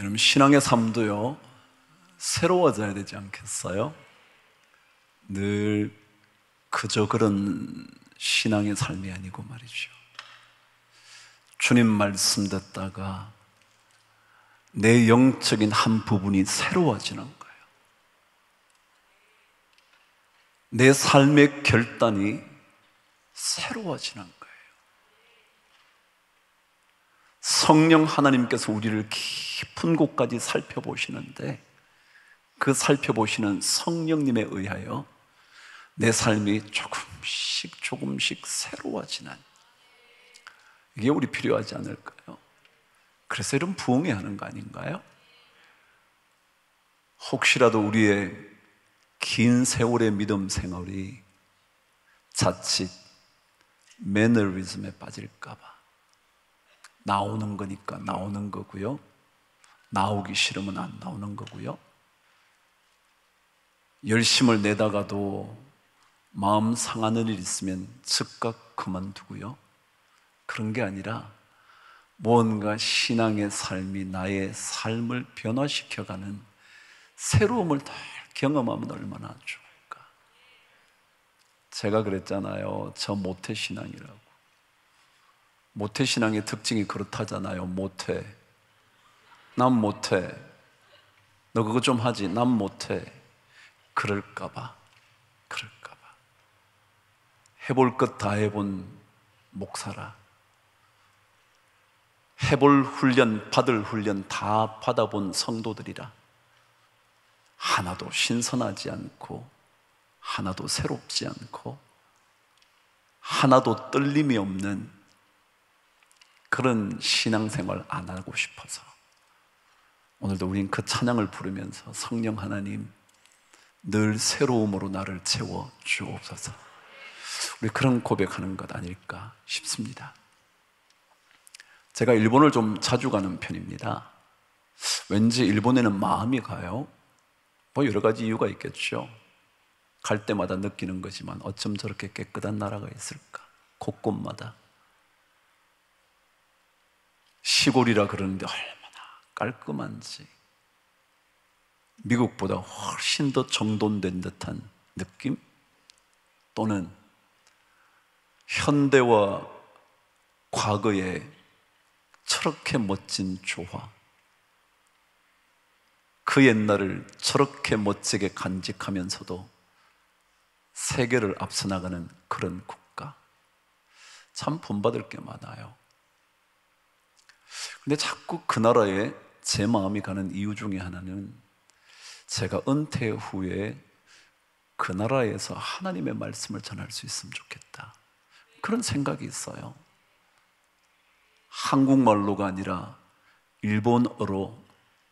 여러분, 신앙의 삶도요, 새로워져야 되지 않겠어요? 늘 그저 그런 신앙의 삶이 아니고 말이죠. 주님 말씀 듣다가 내 영적인 한 부분이 새로워지는 거예요. 내 삶의 결단이 새로워지는 거예요. 성령 하나님께서 우리를 깊은 곳까지 살펴보시는데, 그 살펴보시는 성령님에 의하여 내 삶이 조금씩 새로워지는, 이게 우리 필요하지 않을까요? 그래서 이런 부흥회 하는 거 아닌가요? 혹시라도 우리의 긴 세월의 믿음 생활이 자칫 매너리즘에 빠질까봐, 나오는 거니까 나오는 거고요, 나오기 싫으면 안 나오는 거고요, 열심을 내다가도 마음 상하는 일 있으면 즉각 그만두고요, 그런 게 아니라 무언가 신앙의 삶이 나의 삶을 변화시켜가는 새로움을 더 경험하면 얼마나 좋을까. 제가 그랬잖아요, 저 모태신앙이라고. 모태신앙의 특징이 그렇다잖아요. 모태, 난 못해, 너 그거 좀 하지, 난 못해. 그럴까봐 해볼 것 다 해본 목사라, 해볼 훈련, 받을 훈련 다 받아본 성도들이라 하나도 신선하지 않고, 하나도 새롭지 않고, 하나도 떨림이 없는 그런 신앙생활 안 하고 싶어서 오늘도 우린 그 찬양을 부르면서 성령 하나님, 늘 새로움으로 나를 채워 주옵소서, 우리 그런 고백하는 것 아닐까 싶습니다. 제가 일본을 좀 자주 가는 편입니다. 왠지 일본에는 마음이 가요. 뭐 여러 가지 이유가 있겠죠. 갈 때마다 느끼는 거지만 어쩜 저렇게 깨끗한 나라가 있을까. 곳곳마다 시골이라 그러는데 얼마나 깔끔한지, 미국보다 훨씬 더 정돈된 듯한 느낌? 또는 현대와 과거의 저렇게 멋진 조화, 그 옛날을 저렇게 멋지게 간직하면서도 세계를 앞서 나가는 그런 국가, 참 본받을 게 많아요. 근데 자꾸 그 나라에 제 마음이 가는 이유 중에 하나는, 제가 은퇴 후에 그 나라에서 하나님의 말씀을 전할 수 있으면 좋겠다, 그런 생각이 있어요. 한국말로가 아니라 일본어로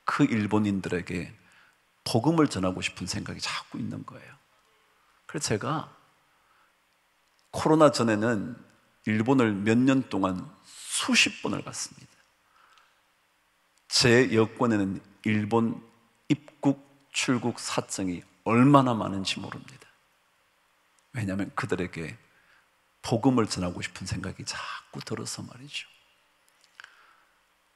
그 일본인들에게 복음을 전하고 싶은 생각이 자꾸 있는 거예요. 그래서 제가 코로나 전에는 일본을 몇 년 동안 수십 번을 갔습니다. 제 여권에는 일본 입국, 출국 사정이 얼마나 많은지 모릅니다. 왜냐하면 그들에게 복음을 전하고 싶은 생각이 자꾸 들어서 말이죠.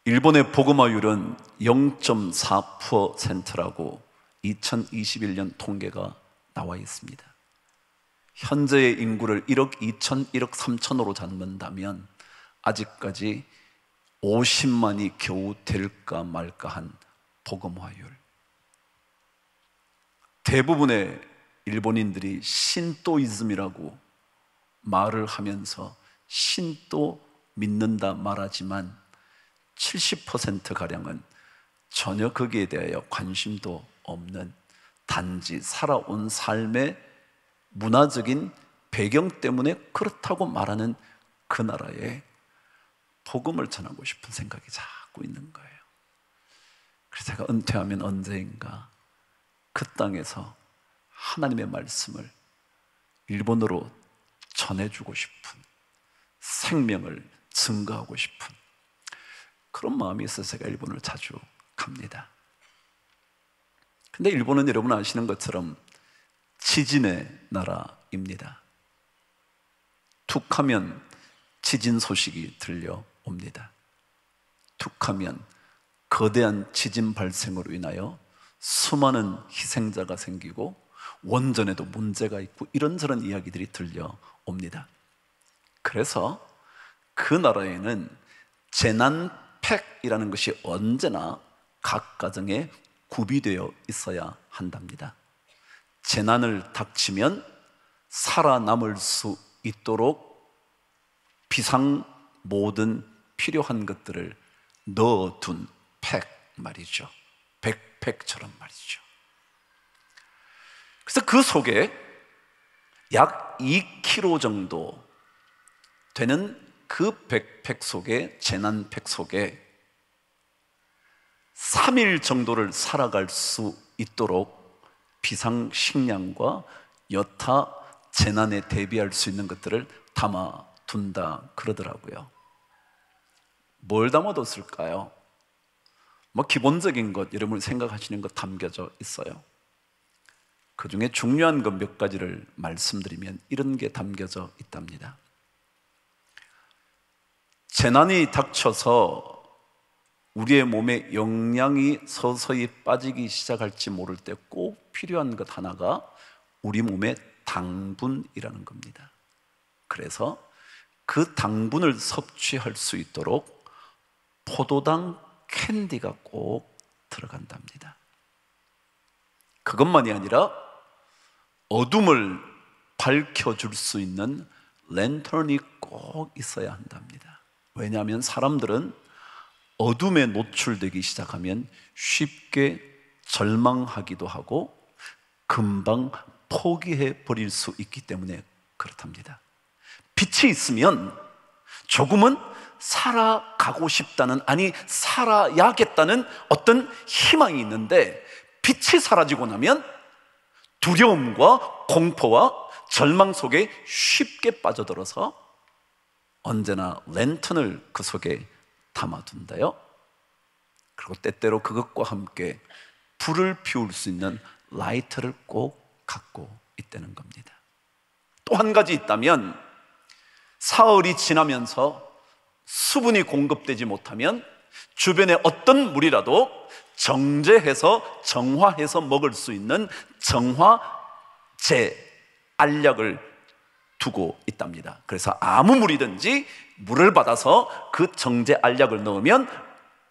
일본의 복음화율은 0.4%라고 2021년 통계가 나와 있습니다. 현재의 인구를 1억 2천, 1억 3천으로 잡는다면 아직까지 50만이 겨우 될까 말까 한 복음화율. 대부분의 일본인들이 신도이즘이라고 말을 하면서 신도 믿는다 말하지만 70%가량은 전혀 거기에 대하여 관심도 없는, 단지 살아온 삶의 문화적인 배경 때문에 그렇다고 말하는 그 나라에 복음을 전하고 싶은 생각이 자꾸 있는 거예요. 그래서 제가 은퇴하면 언제인가 그 땅에서 하나님의 말씀을 일본어로 전해주고 싶은, 생명을 증거하고 싶은 그런 마음이 있어서 제가 일본을 자주 갑니다. 근데 일본은 여러분 아시는 것처럼 지진의 나라입니다. 툭하면 지진 소식이 들려옵니다. 툭하면 거대한 지진 발생으로 인하여 수많은 희생자가 생기고 원전에도 문제가 있고 이런저런 이야기들이 들려옵니다. 그래서 그 나라에는 재난팩이라는 것이 언제나 각 가정에 구비되어 있어야 한답니다. 재난을 닥치면 살아남을 수 있도록 비상 모든 필요한 것들을 넣어둔 팩 말이죠. 백팩처럼 말이죠. 그래서 그 속에 약 2kg 정도 되는 그 백팩 속에, 재난팩 속에 3일 정도를 살아갈 수 있도록 비상식량과 여타 재난에 대비할 수 있는 것들을 담아둔다 그러더라고요. 뭘 담아뒀을까요? 뭐 기본적인 것, 여러분이 생각하시는 것 담겨져 있어요. 그 중에 중요한 것 몇 가지를 말씀드리면 이런 게 담겨져 있답니다. 재난이 닥쳐서 우리의 몸에 영양이 서서히 빠지기 시작할지 모를 때 꼭 필요한 것 하나가 우리 몸의 당분이라는 겁니다. 그래서 그 당분을 섭취할 수 있도록 포도당 캔디가 꼭 들어간답니다. 그것만이 아니라 어둠을 밝혀줄 수 있는 랜턴이 꼭 있어야 한답니다. 왜냐하면 사람들은 어둠에 노출되기 시작하면 쉽게 절망하기도 하고 금방 포기해 버릴 수 있기 때문에 그렇답니다. 빛이 있으면 조금은 살아가고 싶다는, 아니 살아야겠다는 어떤 희망이 있는데, 빛이 사라지고 나면 두려움과 공포와 절망 속에 쉽게 빠져들어서 언제나 랜턴을 그 속에 담아둔다요. 그리고 때때로 그것과 함께 불을 피울 수 있는 라이터를 꼭 갖고 있다는 겁니다. 또 한 가지 있다면, 사흘이 지나면서 수분이 공급되지 못하면 주변에 어떤 물이라도 정제해서 정화해서 먹을 수 있는 정화제 알약을 두고 있답니다. 그래서 아무 물이든지 물을 받아서 그 정제 알약을 넣으면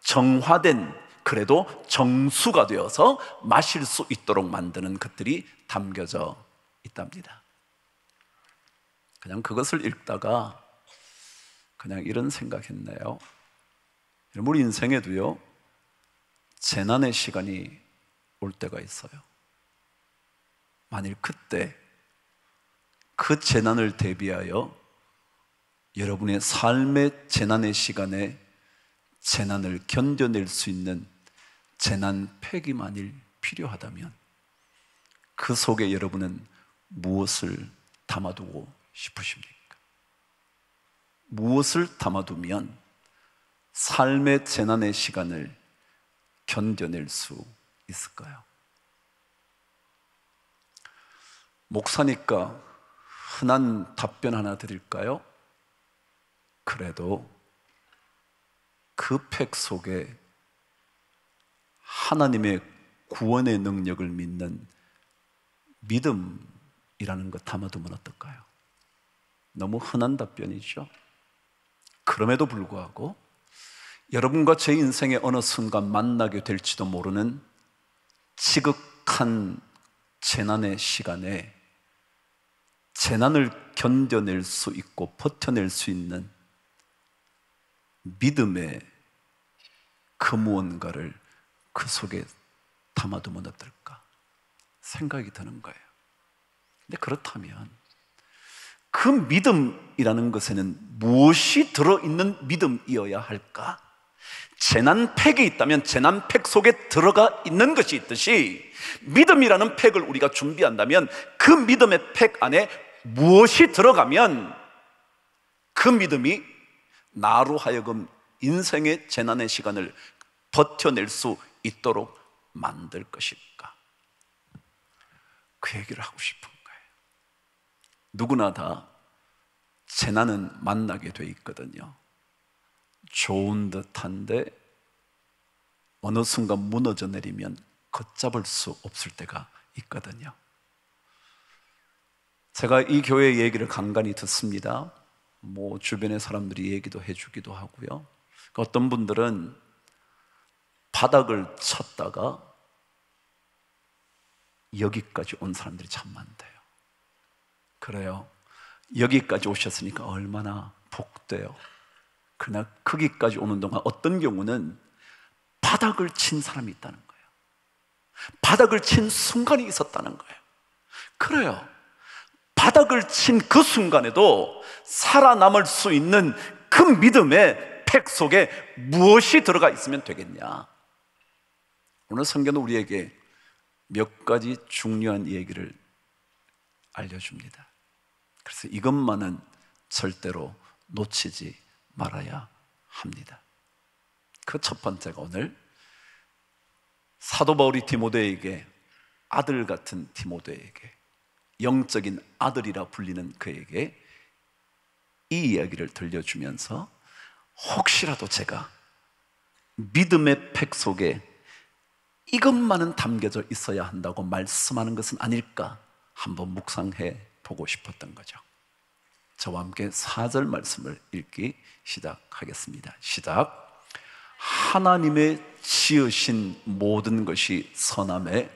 정화된, 그래도 정수가 되어서 마실 수 있도록 만드는 것들이 담겨져 있답니다. 그냥 그것을 읽다가 그냥 이런 생각했네요. 우리 인생에도요, 재난의 시간이 올 때가 있어요. 만일 그때 그 재난을 대비하여 여러분의 삶의 재난의 시간에 재난을 견뎌낼 수 있는 재난팩이 만일 필요하다면 그 속에 여러분은 무엇을 담아두고 싶으십니까? 무엇을 담아두면 삶의 재난의 시간을 견뎌낼 수 있을까요? 목사니까 흔한 답변 하나 드릴까요? 그래도 그 팩 속에 하나님의 구원의 능력을 믿는 믿음이라는 것 담아두면 어떨까요? 너무 흔한 답변이죠. 그럼에도 불구하고 여러분과 제 인생의 어느 순간 만나게 될지도 모르는 지극한 재난의 시간에 재난을 견뎌낼 수 있고 버텨낼 수 있는 믿음의 그 무언가를 그 속에 담아두면 어떨까 생각이 드는 거예요. 근데 그렇다면 그 믿음이라는 것에는 무엇이 들어있는 믿음이어야 할까? 재난팩이 있다면 재난팩 속에 들어가 있는 것이 있듯이 믿음이라는 팩을 우리가 준비한다면 그 믿음의 팩 안에 무엇이 들어가면 그 믿음이 나로 하여금 인생의 재난의 시간을 버텨낼 수 있도록 만들 것일까? 그 얘기를 하고 싶은 거예요. 누구나 다 재난은 만나게 돼 있거든요. 좋은 듯한데 어느 순간 무너져 내리면 걷잡을 수 없을 때가 있거든요. 제가 이 교회 얘기를 간간히 듣습니다. 주변의 사람들이 얘기도 해주기도 하고요. 어떤 분들은 바닥을 쳤다가 여기까지 온 사람들이 참 많대요. 그래요. 여기까지 오셨으니까 얼마나 복돼요. 그러나 거기까지 오는 동안 어떤 경우는 바닥을 친 사람이 있다는 거예요. 바닥을 친 순간이 있었다는 거예요. 그래요. 바닥을 친 그 순간에도 살아남을 수 있는 그 믿음의 팩 속에 무엇이 들어가 있으면 되겠냐? 오늘 성경은 우리에게 몇 가지 중요한 얘기를 알려줍니다. 그래서 이것만은 절대로 놓치지 말아야 합니다. 그 첫 번째가 오늘 사도 바울이 디모데에게, 아들 같은 디모데에게, 영적인 아들이라 불리는 그에게 이 이야기를 들려주면서 혹시라도 제가 믿음의 팩 속에 이것만은 담겨져 있어야 한다고 말씀하는 것은 아닐까 한번 묵상해 보고 싶었던 거죠. 저와 함께 4절 말씀을 읽기 시작하겠습니다. 시작. 하나님의 지으신 모든 것이 선함에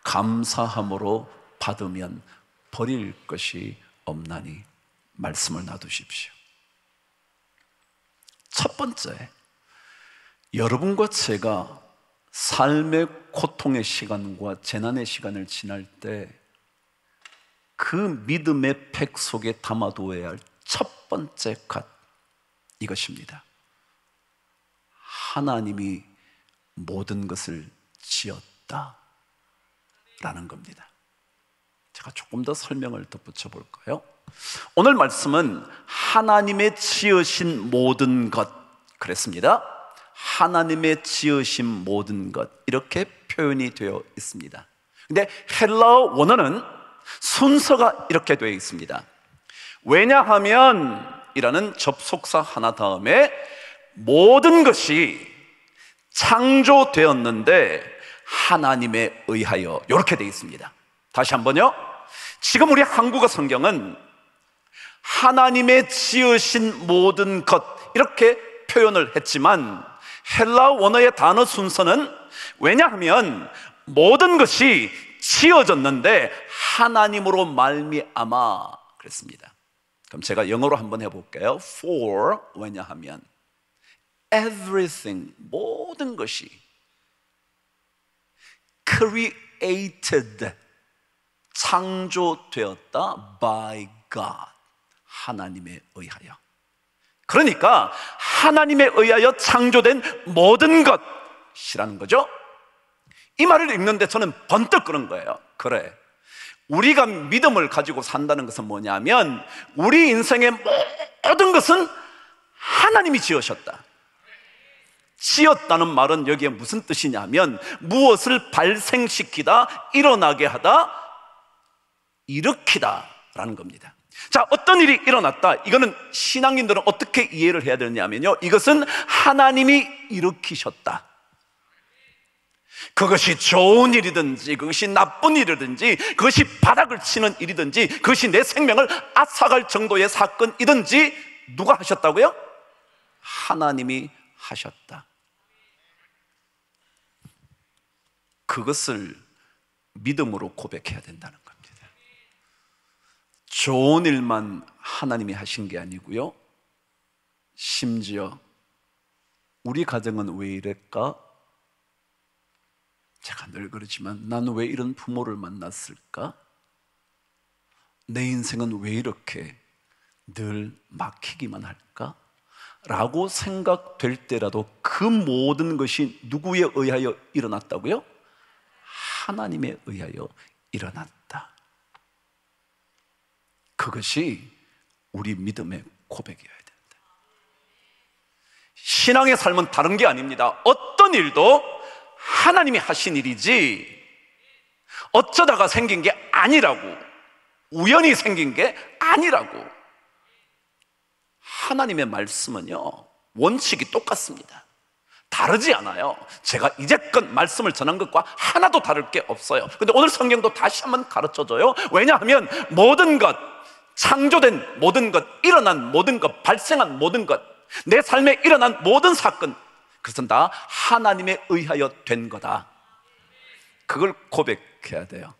감사함으로 받으면 버릴 것이 없나니. 말씀을 놔두십시오. 첫 번째, 여러분과 제가 삶의 고통의 시간과 재난의 시간을 지날 때 그 믿음의 팩 속에 담아두어야 할 첫 번째 것, 이것입니다. 하나님이 모든 것을 지었다 라는 겁니다. 제가 조금 더 설명을 덧붙여 볼까요? 오늘 말씀은 하나님의 지으신 모든 것, 그랬습니다. 하나님의 지으신 모든 것, 이렇게 표현이 되어 있습니다. 근데 헬라어 원어는 순서가 이렇게 되어 있습니다. 왜냐하면 이라는 접속사 하나 다음에 모든 것이 창조되었는데 하나님에 의하여, 이렇게 되어 있습니다. 다시 한번요. 지금 우리 한국어 성경은 하나님의 지으신 모든 것, 이렇게 표현을 했지만 헬라 원어의 단어 순서는 왜냐하면 모든 것이 지어졌는데 하나님으로 말미암아, 그랬습니다. 그럼 제가 영어로 한번 해볼게요. For, 왜냐하면 everything, 모든 것이 created, 창조되었다 by God, 하나님에 의하여. 그러니까 하나님에 의하여 창조된 모든 것이라는 거죠. 이 말을 읽는데 저는 번뜩 그런 거예요. 그래, 우리가 믿음을 가지고 산다는 것은 뭐냐면 우리 인생의 모든 것은 하나님이 지으셨다. 지었다는 말은 여기에 무슨 뜻이냐면 무엇을 발생시키다, 일어나게 하다, 일으키다 라는 겁니다. 자, 어떤 일이 일어났다, 이거는 신앙인들은 어떻게 이해를 해야 되냐면요, 이것은 하나님이 일으키셨다. 그것이 좋은 일이든지 그것이 나쁜 일이든지 그것이 바닥을 치는 일이든지 그것이 내 생명을 앗아갈 정도의 사건이든지 누가 하셨다고요? 하나님이 하셨다. 그것을 믿음으로 고백해야 된다는 겁니다. 좋은 일만 하나님이 하신 게 아니고요, 심지어 우리 가정은 왜 이럴까? 제가 늘 그러지만 나는 왜 이런 부모를 만났을까? 내 인생은 왜 이렇게 늘 막히기만 할까? 라고 생각될 때라도 그 모든 것이 누구에 의하여 일어났다고요? 하나님에 의하여 일어났다. 그것이 우리 믿음의 고백이어야 된다. 신앙의 삶은 다른 게 아닙니다. 어떤 일도 하나님이 하신 일이지 어쩌다가 생긴 게 아니라고, 우연히 생긴 게 아니라고. 하나님의 말씀은요, 원칙이 똑같습니다. 다르지 않아요. 제가 이제껏 말씀을 전한 것과 하나도 다를 게 없어요. 근데 오늘 성경도 다시 한번 가르쳐줘요. 왜냐하면 모든 것, 창조된 모든 것, 일어난 모든 것, 발생한 모든 것, 내 삶에 일어난 모든 사건, 그것은 다 하나님에 의하여 된 거다. 그걸 고백해야 돼요.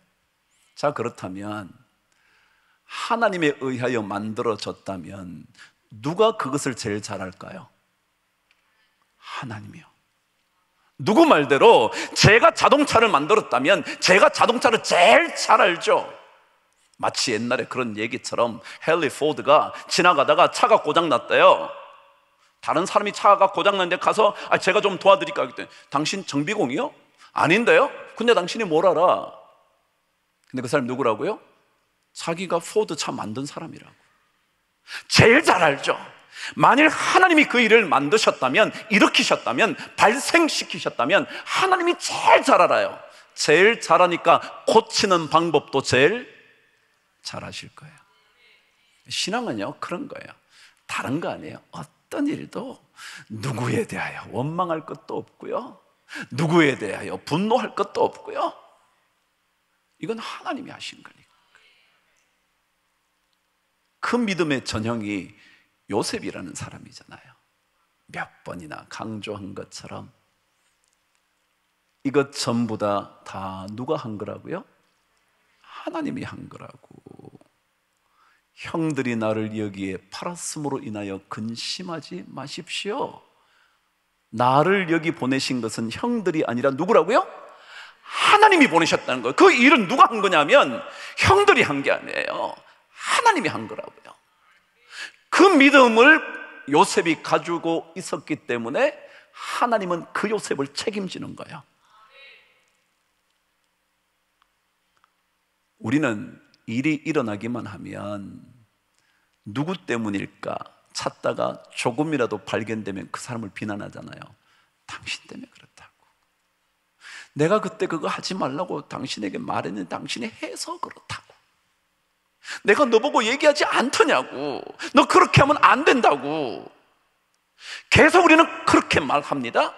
자, 그렇다면 하나님에 의하여 만들어졌다면 누가 그것을 제일 잘할까요? 하나님이요. 누구 말대로 제가 자동차를 만들었다면 제가 자동차를 제일 잘 알죠. 마치 옛날에 그런 얘기처럼 헨리 포드가 지나가다가 차가 고장났대요. 다른 사람이 차가 고장났는데 가서 제가 좀 도와드릴까요? 그랬더니 당신 정비공이요? 아닌데요? 근데 당신이 뭘 알아? 근데 그 사람이 누구라고요? 자기가 포드 차 만든 사람이라고. 제일 잘 알죠. 만일 하나님이 그 일을 만드셨다면, 일으키셨다면, 발생시키셨다면 하나님이 제일 잘 알아요. 제일 잘하니까 고치는 방법도 제일 잘 하실 거예요. 신앙은요 그런 거예요. 다른 거 아니에요. 어떤 일도 누구에 대하여 원망할 것도 없고요, 누구에 대하여 분노할 것도 없고요. 이건 하나님이 하신 거니까. 그 믿음의 전형이 요셉이라는 사람이잖아요. 몇 번이나 강조한 것처럼 이것 전부 다 누가 한 거라고요? 하나님이 한 거라고. 형들이 나를 여기에 팔았음으로 인하여 근심하지 마십시오. 나를 여기 보내신 것은 형들이 아니라 누구라고요? 하나님이 보내셨다는 거예요. 그 일은 누가 한 거냐면 형들이 한 게 아니에요. 하나님이 한 거라고요. 그 믿음을 요셉이 가지고 있었기 때문에 하나님은 그 요셉을 책임지는 거예요. 우리는 일이 일어나기만 하면 누구 때문일까 찾다가 조금이라도 발견되면 그 사람을 비난하잖아요. 당신 때문에 그렇다고. 내가 그때 그거 하지 말라고 당신에게 말했는데 당신이 해서 그렇다고. 내가 너보고 얘기하지 않더냐고. 너 그렇게 하면 안 된다고. 계속 우리는 그렇게 말합니다.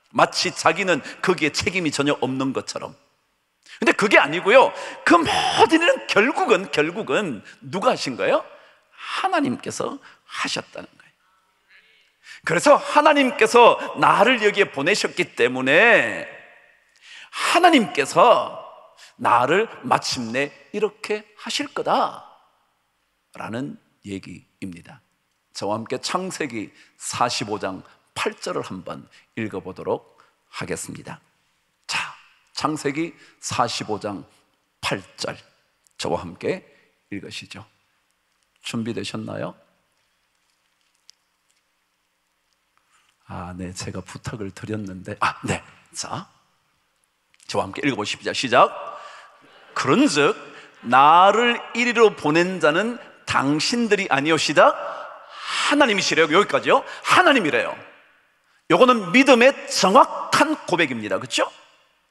마치 자기는 거기에 책임이 전혀 없는 것처럼. 근데 그게 아니고요, 그 모든 일은 결국은 누가 하신 거예요? 하나님께서 하셨다는 거예요. 그래서 하나님께서 나를 여기에 보내셨기 때문에 하나님께서 나를 마침내 이렇게 하실 거다라는 얘기입니다. 저와 함께 창세기 45장 8절을 한번 읽어보도록 하겠습니다. 자, 창세기 45장 8절 저와 함께 읽으시죠. 준비되셨나요? 네, 제가 부탁을 드렸는데 네, 자, 저와 함께 읽어보십시오. 시작. 그런즉 나를 이리로 보낸 자는 당신들이 아니오시다 하나님이시래요. 여기까지요. 하나님이래요. 요거는 믿음의 정확한 고백입니다. 그렇죠?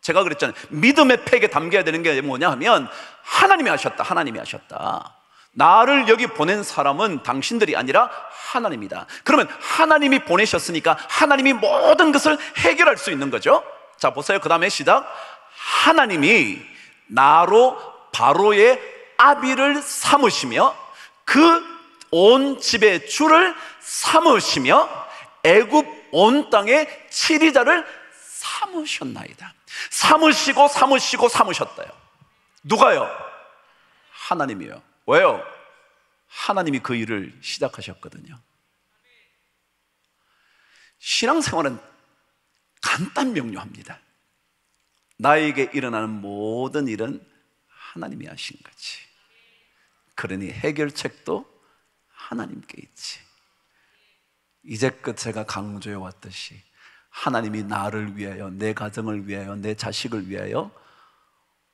제가 그랬잖아요. 믿음의 팩에 담겨야 되는 게 뭐냐 하면 하나님이 하셨다. 하나님이 하셨다. 나를 여기 보낸 사람은 당신들이 아니라 하나님이다. 그러면 하나님이 보내셨으니까 하나님이 모든 것을 해결할 수 있는 거죠. 자, 보세요. 그 다음에 시작. 하나님이 나로 바로의 아비를 삼으시며 그 온 집의 주를 삼으시며 애굽 온 땅의 치리자를 삼으셨나이다. 삼으셨다요. 누가요? 하나님이요. 왜요? 하나님이 그 일을 시작하셨거든요. 신앙생활은 간단 명료합니다. 나에게 일어나는 모든 일은 하나님이 하신 거지. 그러니 해결책도 하나님께 있지. 이제껏 제가 강조해 왔듯이 하나님이 나를 위하여, 내 가정을 위하여, 내 자식을 위하여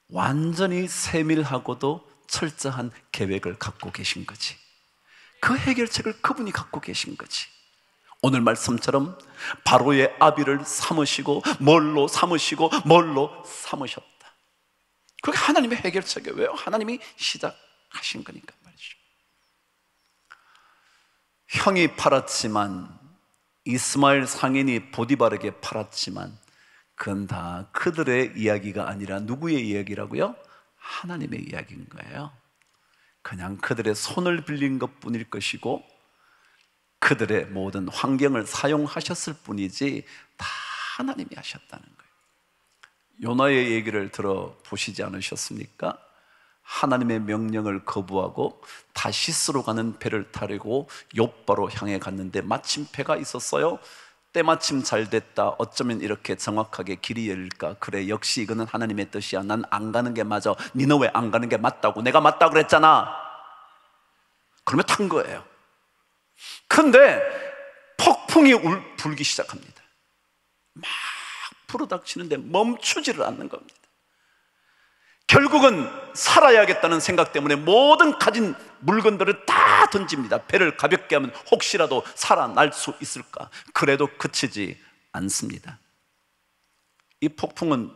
완전히 세밀하고도 철저한 계획을 갖고 계신 거지. 그 해결책을 그분이 갖고 계신 거지. 오늘 말씀처럼 바로의 아비를 삼으시고 뭘로 삼으시고 뭘로 삼으셨다. 그게 하나님의 해결책이에요. 왜요? 하나님이 시작하신 거니까 말이죠. 형이 팔았지만 이스마엘 상인이 보디발에게 팔았지만 그건 다 그들의 이야기가 아니라 누구의 이야기라고요? 하나님의 이야기인 거예요. 그냥 그들의 손을 빌린 것뿐일 것이고 그들의 모든 환경을 사용하셨을 뿐이지 다 하나님이 하셨다는 거예요. 요나의 얘기를 들어보시지 않으셨습니까? 하나님의 명령을 거부하고 다시스로 가는 배를 타려고 욥바로 향해 갔는데 마침 배가 있었어요. 때마침 잘 됐다. 어쩌면 이렇게 정확하게 길이 열릴까? 그래, 역시 이거는 하나님의 뜻이야. 난 안 가는 게 맞아. 니너웨 안 가는 게 맞다고. 내가 맞다고 그랬잖아. 그러면 탄 거예요. 근데 폭풍이 불기 시작합니다. 막 불어닥치는데 멈추지를 않는 겁니다. 결국은 살아야겠다는 생각 때문에 모든 가진 물건들을 다 던집니다. 배를 가볍게 하면 혹시라도 살아날 수 있을까? 그래도 그치지 않습니다. 이 폭풍은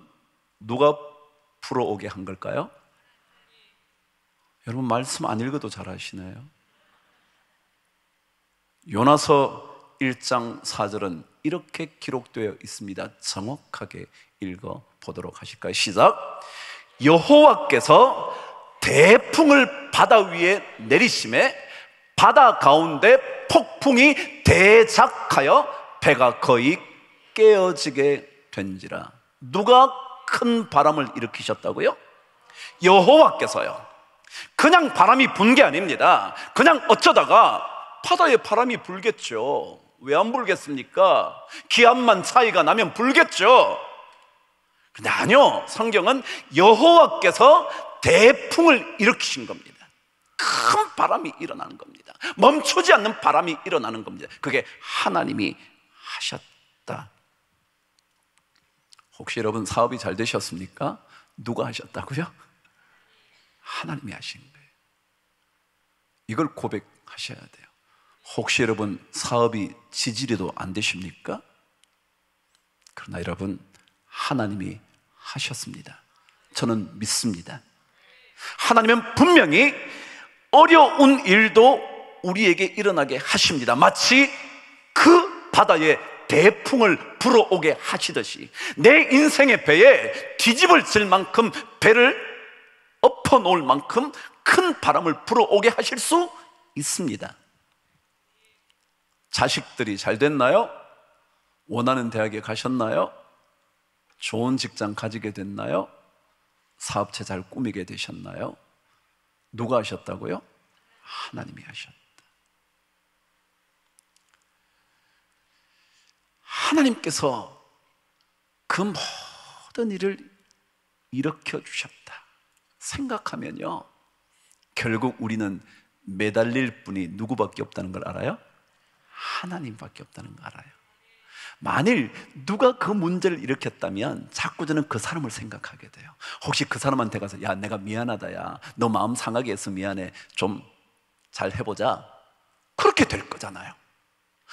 누가 불어오게 한 걸까요? 여러분 말씀 안 읽어도 잘 아시나요? 요나서 1장 4절은 이렇게 기록되어 있습니다. 정확하게 읽어보도록 하실까요? 시작! 여호와께서 대풍을 바다 위에 내리심에 바다 가운데 폭풍이 대작하여 배가 거의 깨어지게 된지라. 누가 큰 바람을 일으키셨다고요? 여호와께서요. 그냥 바람이 분 게 아닙니다. 그냥 어쩌다가 바다에 바람이 불겠죠. 왜 안 불겠습니까? 기압만 차이가 나면 불겠죠. 근데 아니요, 성경은 여호와께서 대풍을 일으키신 겁니다. 큰 바람이 일어나는 겁니다. 멈추지 않는 바람이 일어나는 겁니다. 그게 하나님이 하셨다. 혹시 여러분 사업이 잘 되셨습니까? 누가 하셨다고요? 하나님이 하신 거예요. 이걸 고백하셔야 돼요. 혹시 여러분 사업이 지지리도 안 되십니까? 그러나 여러분 하나님이 하셨습니다. 저는 믿습니다. 하나님은 분명히 어려운 일도 우리에게 일어나게 하십니다. 마치 그 바다에 대풍을 불어오게 하시듯이 내 인생의 배에 뒤집을 질 만큼 배를 엎어놓을 만큼 큰 바람을 불어오게 하실 수 있습니다. 자식들이 잘 됐나요? 원하는 대학에 가셨나요? 좋은 직장 가지게 됐나요? 사업체 잘 꾸미게 되셨나요? 누가 하셨다고요? 하나님이 하셨다. 하나님께서 그 모든 일을 일으켜 주셨다 생각하면요, 결국 우리는 매달릴 분이 누구밖에 없다는 걸 알아요? 하나님밖에 없다는 걸 알아요. 만일 누가 그 문제를 일으켰다면 자꾸 저는 그 사람을 생각하게 돼요. 혹시 그 사람한테 가서 야, 내가 미안하다, 야, 너 마음 상하게 해서 미안해, 좀 잘 해보자, 그렇게 될 거잖아요.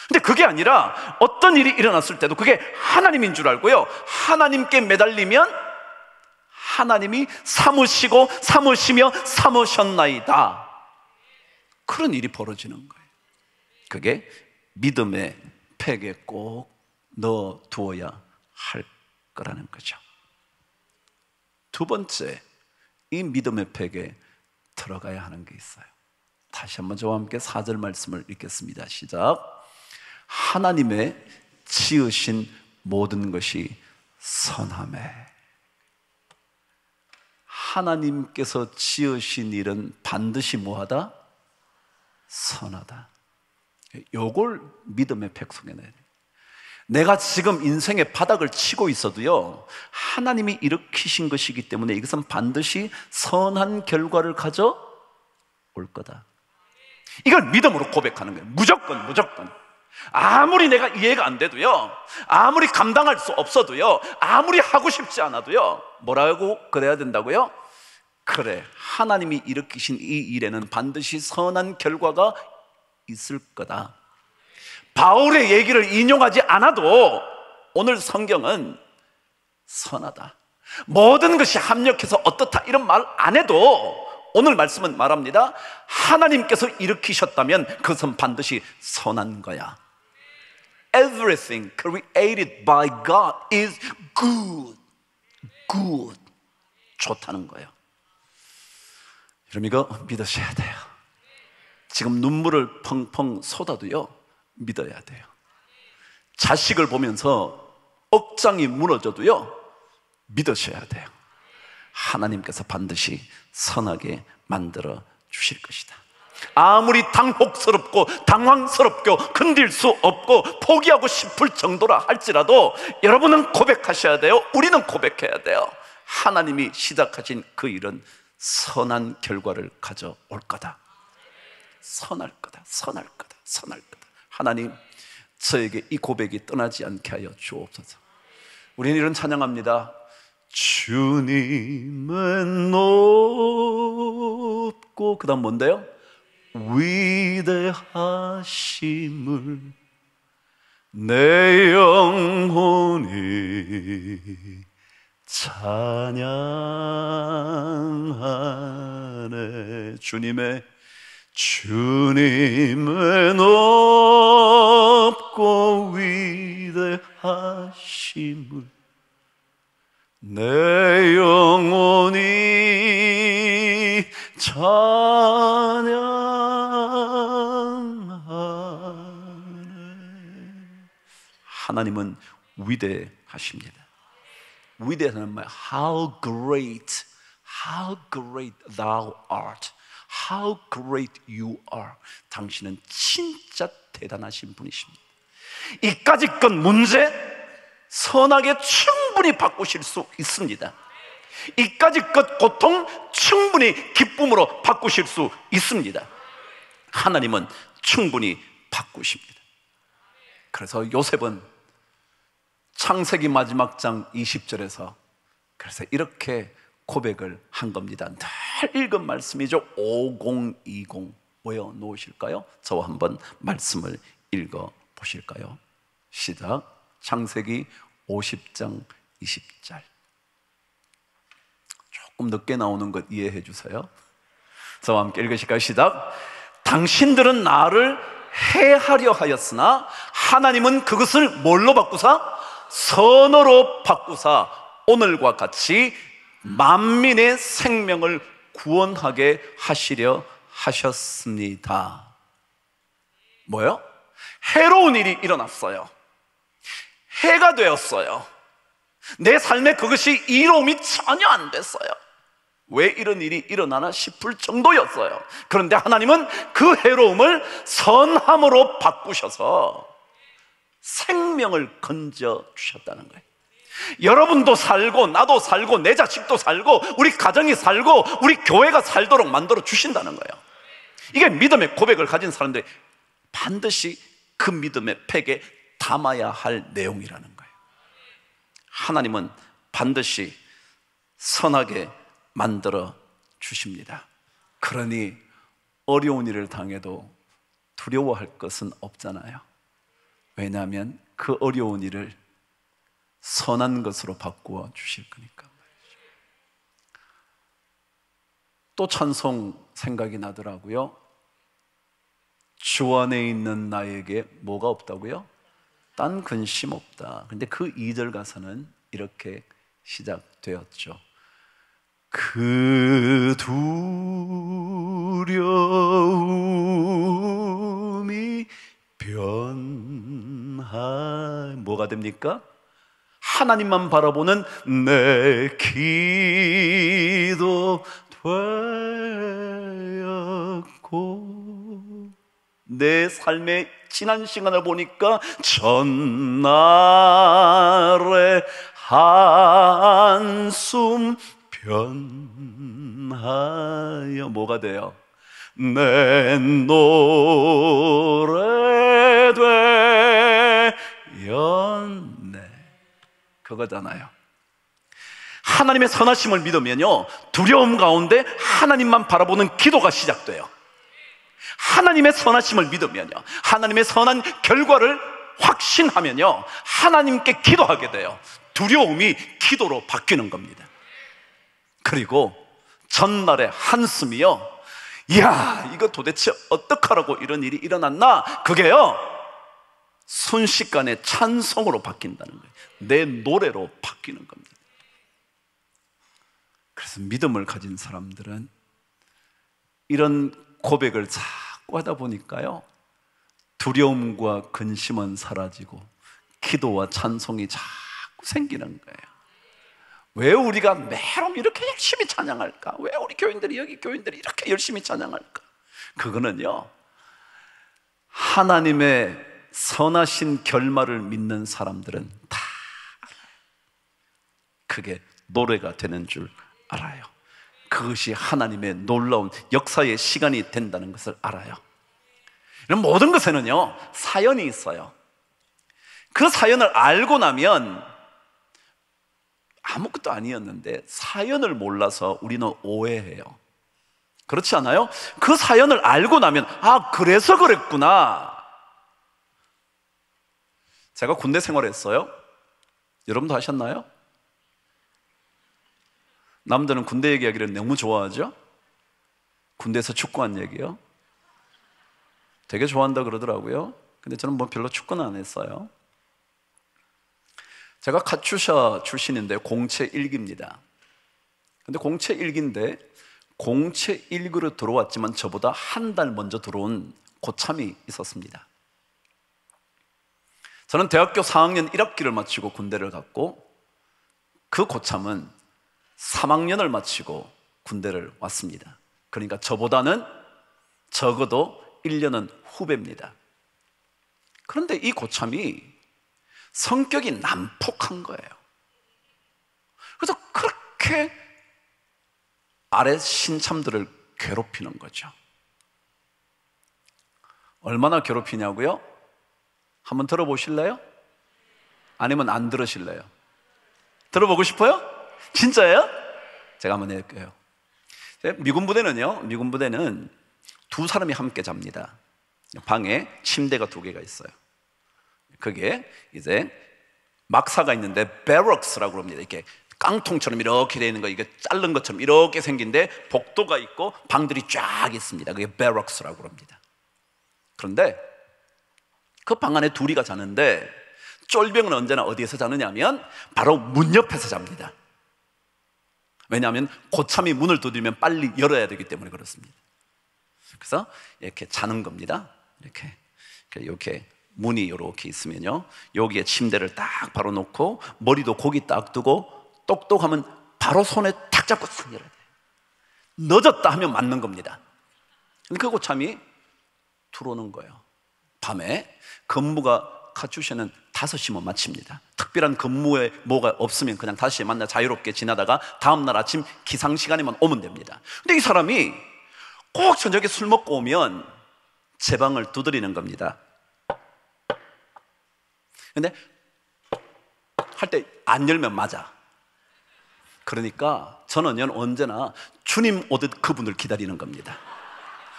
근데 그게 아니라 어떤 일이 일어났을 때도 그게 하나님인 줄 알고요, 하나님께 매달리면 하나님이 삼으시고 삼으시며 삼으셨나이다, 그런 일이 벌어지는 거예요. 그게 믿음의 팩에 꼭 넣어두어야 할 거라는 거죠. 두 번째, 이 믿음의 팩에 들어가야 하는 게 있어요. 다시 한번 저와 함께 4절 말씀을 읽겠습니다. 시작. 하나님의 지으신 모든 것이 선하매. 하나님께서 지으신 일은 반드시 뭐하다? 선하다. 요걸 믿음의 팩 속에 넣어야 돼요. 내가 지금 인생의 바닥을 치고 있어도요, 하나님이 일으키신 것이기 때문에 이것은 반드시 선한 결과를 가져올 거다. 이걸 믿음으로 고백하는 거예요. 무조건. 아무리 내가 이해가 안 돼도요, 아무리 감당할 수 없어도요, 아무리 하고 싶지 않아도요, 뭐라고 그래야 된다고요? 그래, 하나님이 일으키신 이 일에는 반드시 선한 결과가 있을 거다. 바울의 얘기를 인용하지 않아도 오늘 성경은 선하다, 모든 것이 합력해서 어떻다, 이런 말 안 해도 오늘 말씀은 말합니다. 하나님께서 일으키셨다면 그것은 반드시 선한 거야. everything created by God is good. good. 좋다는 거예요. 여러분 이거 믿으셔야 돼요. 지금 눈물을 펑펑 쏟아도요 믿어야 돼요. 자식을 보면서 억장이 무너져도요 믿으셔야 돼요. 하나님께서 반드시 선하게 만들어 주실 것이다. 아무리 당혹스럽고 당황스럽고 건들 수 없고 포기하고 싶을 정도라 할지라도 여러분은 고백하셔야 돼요. 우리는 고백해야 돼요. 하나님이 시작하신 그 일은 선한 결과를 가져올 거다. 선할 거다. 선할 거다. 선할 거다. 하나님, 저에게 이 고백이 떠나지 않게 하여 주옵소서. 우리는 이런 찬양합니다. 주님은 높고, 그 다음 뭔데요? 위대하심을 내 영혼이 찬양하네. 주님은 높고 위대하심을 내 영혼이 찬양하네. 하나님은 위대하십니다. 위대하다는 말, how great thou art, how great you are. 당신은 진짜 대단하신 분이십니다. 이까짓 건 문제 선하게 충분히 바꾸실 수 있습니다. 이까짓 것 고통 충분히 기쁨으로 바꾸실 수 있습니다. 하나님은 충분히 바꾸십니다. 그래서 요셉은 창세기 마지막 장 20절에서 그래서 이렇게 고백을 한 겁니다. 늘 읽은 말씀이죠. 5020 모여 놓으실까요? 저와 한번 말씀을 읽어 보실까요? 시작. 창세기 50장 20절. 조금 늦게 나오는 것 이해해 주세요. 저와 함께 읽으실까요? 시작. 당신들은 나를 해하려 하였으나 하나님은 그것을 뭘로 바꾸사? 선어로 바꾸사 오늘과 같이 만민의 생명을 구원하게 하시려 하셨습니다. 뭐요? 해로운 일이 일어났어요. 해가 되었어요. 내 삶에 그것이 이로움이 전혀 안 됐어요. 왜 이런 일이 일어나나 싶을 정도였어요. 그런데 하나님은 그 해로움을 선함으로 바꾸셔서 생명을 건져 주셨다는 거예요. 여러분도 살고 나도 살고 내 자식도 살고 우리 가정이 살고 우리 교회가 살도록 만들어 주신다는 거예요. 이게 믿음의 고백을 가진 사람들이 반드시 그 믿음의 팩에 담아야 할 내용이라는 거예요. 하나님은 반드시 선하게 만들어 주십니다. 그러니 어려운 일을 당해도 두려워할 것은 없잖아요. 왜냐하면 그 어려운 일을 선한 것으로 바꾸어 주실 거니까 말이죠. 또 찬송 생각이 나더라고요. 주 안에 있는 나에게 뭐가 없다고요? 딴 근심 없다. 근데 그 2절 가사는 이렇게 시작되었죠. 그 두려움이 뭐가 됩니까? 하나님만 바라보는 내 기도 되었고 내 삶의 지난 시간을 보니까 전날의 한숨 변하여 뭐가 돼요? 내 노래 되었네. 그거잖아요. 하나님의 선하심을 믿으면요 두려움 가운데 하나님만 바라보는 기도가 시작돼요. 하나님의 선하심을 믿으면요 하나님의 선한 결과를 확신하면요 하나님께 기도하게 돼요. 두려움이 기도로 바뀌는 겁니다. 그리고 전날의 한숨이요 이야 이거 도대체 어떡하라고 이런 일이 일어났나? 그게요 순식간에 찬송으로 바뀐다는 거예요. 내 노래로 바뀌는 겁니다. 그래서 믿음을 가진 사람들은 이런 고백을 자꾸 하다 보니까요, 두려움과 근심은 사라지고 기도와 찬송이 자꾸 생기는 거예요. 왜 우리가 매일 이렇게 열심히 찬양할까? 왜 우리 여기 교인들이 이렇게 열심히 찬양할까? 그거는요, 하나님의 선하신 결말을 믿는 사람들은 다 그게 노래가 되는 줄 알아요. 그것이 하나님의 놀라운 역사의 시간이 된다는 것을 알아요. 이런 모든 것에는요, 사연이 있어요. 그 사연을 알고 나면 아무것도 아니었는데 사연을 몰라서 우리는 오해해요. 그렇지 않아요? 그 사연을 알고 나면 아, 그래서 그랬구나. 제가 군대 생활했어요. 여러분도 하셨나요? 남들은 군대 얘기하기를 너무 좋아하죠? 군대에서 축구한 얘기요? 되게 좋아한다 그러더라고요. 근데 저는 뭐 별로 축구는 안 했어요. 제가 카츄샤 출신인데 공채 1기입니다. 근데 공채 1기인데 공채 1기로 들어왔지만 저보다 한 달 먼저 들어온 고참이 있었습니다. 저는 대학교 4학년 1학기를 마치고 군대를 갔고, 그 고참은 3학년을 마치고 군대를 왔습니다. 그러니까 저보다는 적어도 1년은 후배입니다. 그런데 이 고참이 성격이 난폭한 거예요. 그래서 그렇게 아래 신참들을 괴롭히는 거죠. 얼마나 괴롭히냐고요? 한번 들어보실래요? 아니면 안 들으실래요? 들어보고 싶어요? 진짜예요? 제가 한번 해볼게요. 미군 부대는 두 사람이 함께 잡니다. 방에 침대가 2개가 있어요. 그게 이제 막사가 있는데 베럭스라고 합니다. 이렇게 깡통처럼 이렇게 되어 있는 거, 이게 자른 것처럼 이렇게 생긴데 복도가 있고 방들이 쫙 있습니다. 그게 베럭스라고 합니다. 그런데 그 방 안에 둘이가 자는데 쫄병은 언제나 어디에서 자느냐면 바로 문 옆에서 잡니다. 왜냐하면 고참이 문을 두드리면 빨리 열어야 되기 때문에 그렇습니다. 그래서 이렇게 자는 겁니다. 이렇게 문이 이렇게 있으면요, 여기에 침대를 딱 바로 놓고 머리도 고기 딱 두고 똑똑하면 바로 손에 탁 잡고 싹 열어야 돼요. 늦었다 하면 맞는 겁니다. 그 고참이 들어오는 거예요. 밤에 근무가 카츄샤는 5시면 마칩니다. 특별한 근무에 뭐가 없으면 그냥 5시에 만나 자유롭게 지나다가 다음날 아침 기상시간에만 오면 됩니다. 근데 이 사람이 꼭 저녁에 술 먹고 오면 제 방을 두드리는 겁니다. 근데 할 때 안 열면 맞아. 그러니까 저는 언제나 주님 오듯 그분을 기다리는 겁니다.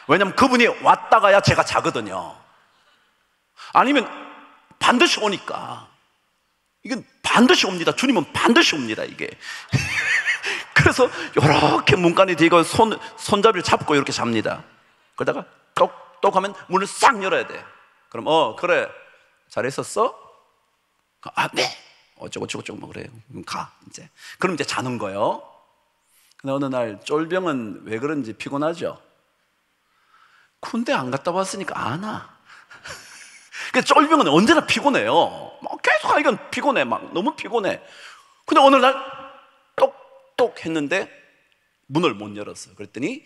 왜냐하면 그분이 왔다 가야 제가 자거든요. 아니면 반드시 오니까. 이건 반드시 옵니다. 주님은 반드시 옵니다, 이게. 그래서 이렇게 문간에 대고 손잡이를 잡고 이렇게 잡니다. 그러다가 똑똑 하면 문을 싹 열어야 돼. 그럼 그래, 잘했었어? 아, 네. 어쩌고 뭐 그래요. 그럼 가 이제. 그럼 이제 자는 거예요. 근데 어느 날 쫄병은 왜 그런지 피곤하죠. 군대 안 갔다 왔으니까 안 와. 그 쫄병은 언제나 피곤해요. 막 계속 하니까 피곤해. 막 너무 피곤해. 근데 어느 날 똑똑 했는데 문을 못 열었어. 그랬더니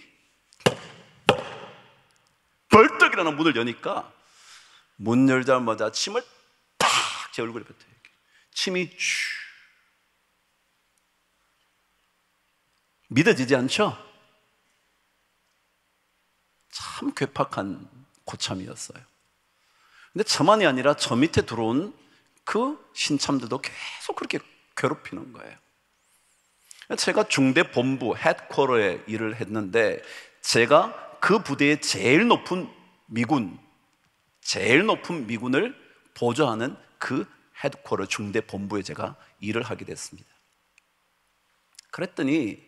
벌떡 일어나 문을 여니까 문 열자마자 침을 딱 제 얼굴에 뱉어요. 침이 슈. 믿어지지 않죠? 참 괴팍한 고참이었어요. 근데 저만이 아니라 저 밑에 들어온 그 신참들도 계속 그렇게 괴롭히는 거예요. 제가 중대 본부 헤드쿼터에 일을 했는데 제가 그 부대의 제일 높은 미군을 보좌하는 그 헤드쿼터 중대 본부에 제가 일을 하게 됐습니다. 그랬더니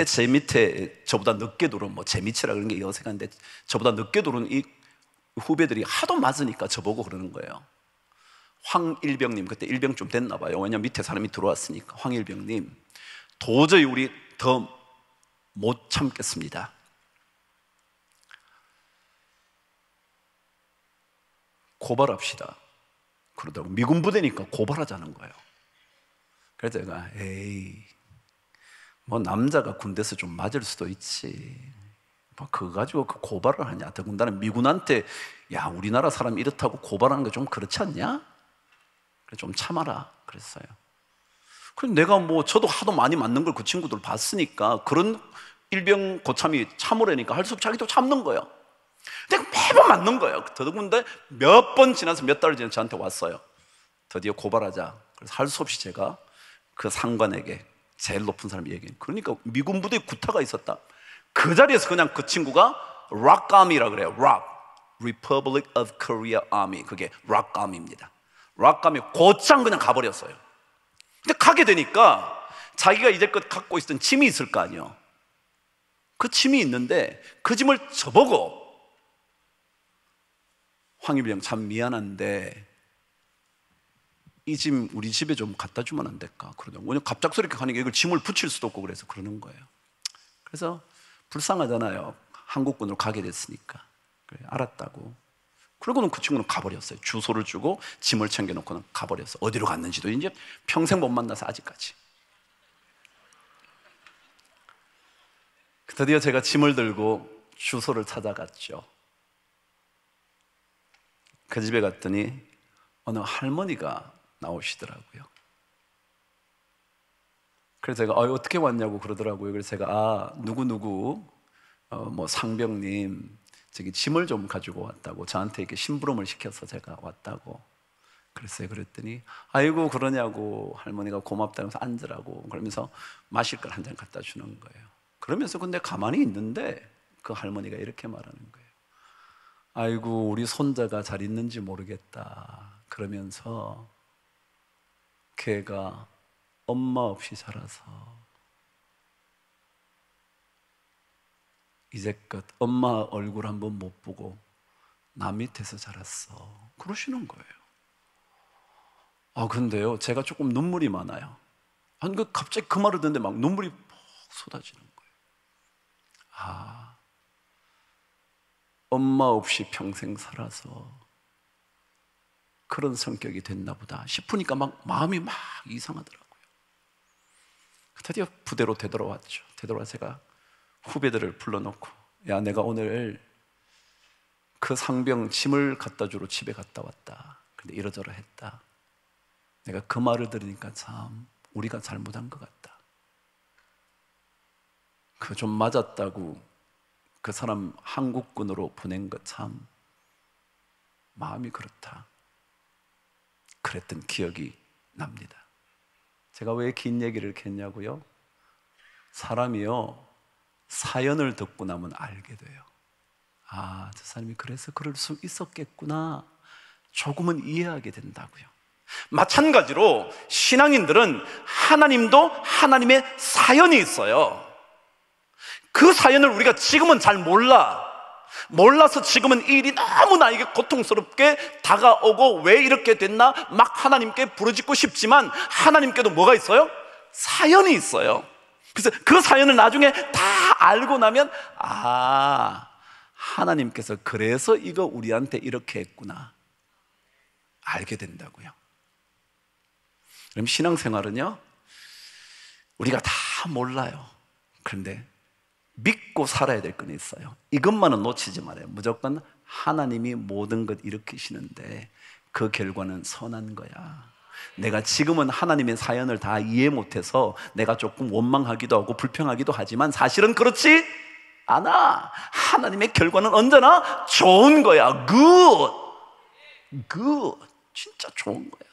제 밑에 저보다 늦게 들어온 제 밑이라 그런 게 어색한데 저보다 늦게 들어온 이 후배들이 하도 맞으니까 저보고 그러는 거예요. 황일병님, 그때 일병 좀 됐나 봐요. 왜냐면 밑에 사람이 들어왔으니까. 황일병님, 도저히 우리 더 못 참겠습니다. 고발합시다. 그러더라고. 미군 부대니까 고발하자는 거예요. 그래서 제가 에이, 뭐 남자가 군대에서 좀 맞을 수도 있지, 뭐 그거 가지고 그 고발을 하냐. 더군다나 미군한테 야, 우리나라 사람 이렇다고 고발하는 게 좀 그렇지 않냐? 그래, 좀 참아라 그랬어요. 그럼 내가 뭐 저도 하도 많이 맞는 걸 그 친구들 봤으니까 그런 일병 고참이 참으라니까 할 수 없이 자기도 참는 거예요. 내가 매번 맞는 거예요. 더군다나 몇 번 지나서 몇 달 지나서 저한테 왔어요. 드디어 고발하자. 그래서 할 수 없이 제가 그 상관에게, 제일 높은 사람이 얘기해요. 그러니까 미군 부대에 구타가 있었다. 그 자리에서 그냥 그 친구가 락감이라 그래요. Republic of Korea Army. 그게 락감입니다. 락감이 곧장 그냥 가버렸어요. 근데 가게 되니까 자기가 이제껏 갖고 있던 짐이 있을 거 아니에요. 그 짐이 있는데 그 짐을 저보고 황일병, 참 미안한데 이 짐 우리 집에 좀 갖다 주면 안 될까? 그러더라고요. 왜냐면 갑작스럽게 가니까 이걸 짐을 붙일 수도 없고 그래서 그러는 거예요. 그래서 불쌍하잖아요. 한국군으로 가게 됐으니까. 그래, 알았다고. 그러고는 그 친구는 가버렸어요. 주소를 주고 짐을 챙겨놓고는 가버렸어요. 어디로 갔는지도 이제 평생 못 만나서 아직까지. 드디어 제가 짐을 들고 주소를 찾아갔죠. 그 집에 갔더니 어느 할머니가 나오시더라고요. 그래서 제가 어떻게 왔냐고 그러더라고요. 그래서 제가 누구누구 뭐 상병님 저기 짐을 좀 가지고 왔다고, 저한테 이렇게 심부름을 시켜서 제가 왔다고 그랬어요. 그랬더니 아이고 그러냐고, 할머니가 고맙다면서 앉으라고 그러면서 마실 걸 한 잔 갖다 주는 거예요. 그러면서 근데 가만히 있는데 그 할머니가 이렇게 말하는 거예요. 아이고 우리 손자가 잘 있는지 모르겠다. 그러면서 걔가 엄마 없이 자라서 이제껏 엄마 얼굴 한번 못 보고 나 밑에서 자랐어. 그러시는 거예요. 근데요, 제가 조금 눈물이 많아요. 갑자기 그 말을 듣는데 막 눈물이 푹 쏟아지는 거예요. 엄마 없이 평생 살아서 그런 성격이 됐나 보다 싶으니까 막 마음이 막 이상하더라고요. 드디어 부대로 되돌아왔죠. 되돌아와서 제가 후배들을 불러놓고, 야, 내가 오늘 그 상병 짐을 갖다 주러 집에 갔다 왔다. 근데 이러저러 했다. 내가 그 말을 들으니까 참 우리가 잘못한 것 같다. 그 좀 맞았다고 그 사람 한국군으로 보낸 것 참 마음이 그렇다. 그랬던 기억이 납니다. 제가 왜 긴 얘기를 했냐고요? 사람이요, 사연을 듣고 나면 알게 돼요. 저 사람이 그래서 그럴 수 있었겠구나, 조금은 이해하게 된다고요. 마찬가지로 신앙인들은 하나님도 하나님의 사연이 있어요. 그 사연을 우리가 지금은 잘 몰라서 지금은 이 일이 너무 나에게 고통스럽게 다가오고 왜 이렇게 됐나 막 하나님께 부르짖고 싶지만, 하나님께도 뭐가 있어요? 사연이 있어요. 그래서 그 사연을 나중에 다 알고 나면 하나님께서 그래서 이거 우리한테 이렇게 했구나 알게 된다고요. 그럼 신앙생활은요, 우리가 다 몰라요. 그런데 믿고 살아야 될 건 있어요. 이것만은 놓치지 말아요. 무조건 하나님이 모든 것 일으키시는데 그 결과는 선한 거야. 내가 지금은 하나님의 사연을 다 이해 못해서 내가 조금 원망하기도 하고 불평하기도 하지만 사실은 그렇지 않아. 하나님의 결과는 언제나 좋은 거야. good. 진짜 좋은 거야.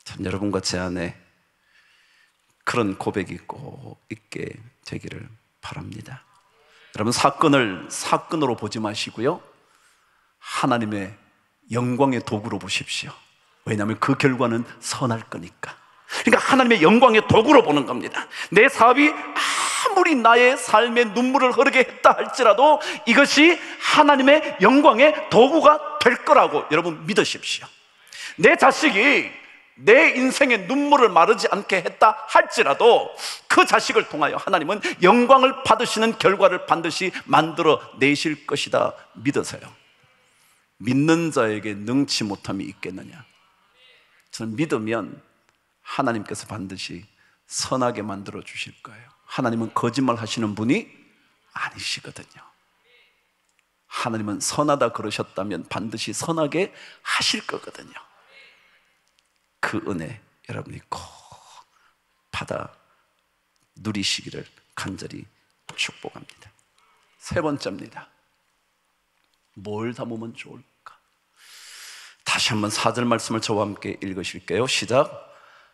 참, 여러분과 제 안에 그런 고백이 꼭 있게 되기를 바랍니다. 여러분, 사건으로 보지 마시고요, 하나님의 영광의 도구로 보십시오. 왜냐하면 그 결과는 선할 거니까. 그러니까 하나님의 영광의 도구로 보는 겁니다. 내 사업이 아무리 나의 삶에 눈물을 흐르게 했다 할지라도 이것이 하나님의 영광의 도구가 될 거라고 여러분 믿으십시오. 내 자식이 내 인생의 눈물을 마르지 않게 했다 할지라도 그 자식을 통하여 하나님은 영광을 받으시는 결과를 반드시 만들어 내실 것이다 믿으세요. 믿는 자에게 능치 못함이 있겠느냐? 저는 믿으면 하나님께서 반드시 선하게 만들어 주실 거예요. 하나님은 거짓말 하시는 분이 아니시거든요. 하나님은 선하다 그러셨다면 반드시 선하게 하실 거거든요. 그 은혜 여러분이 꼭 받아 누리시기를 간절히 축복합니다. 세 번째입니다. 뭘 담으면 좋을까? 다시 한번 4절 말씀을 저와 함께 읽으실게요. 시작.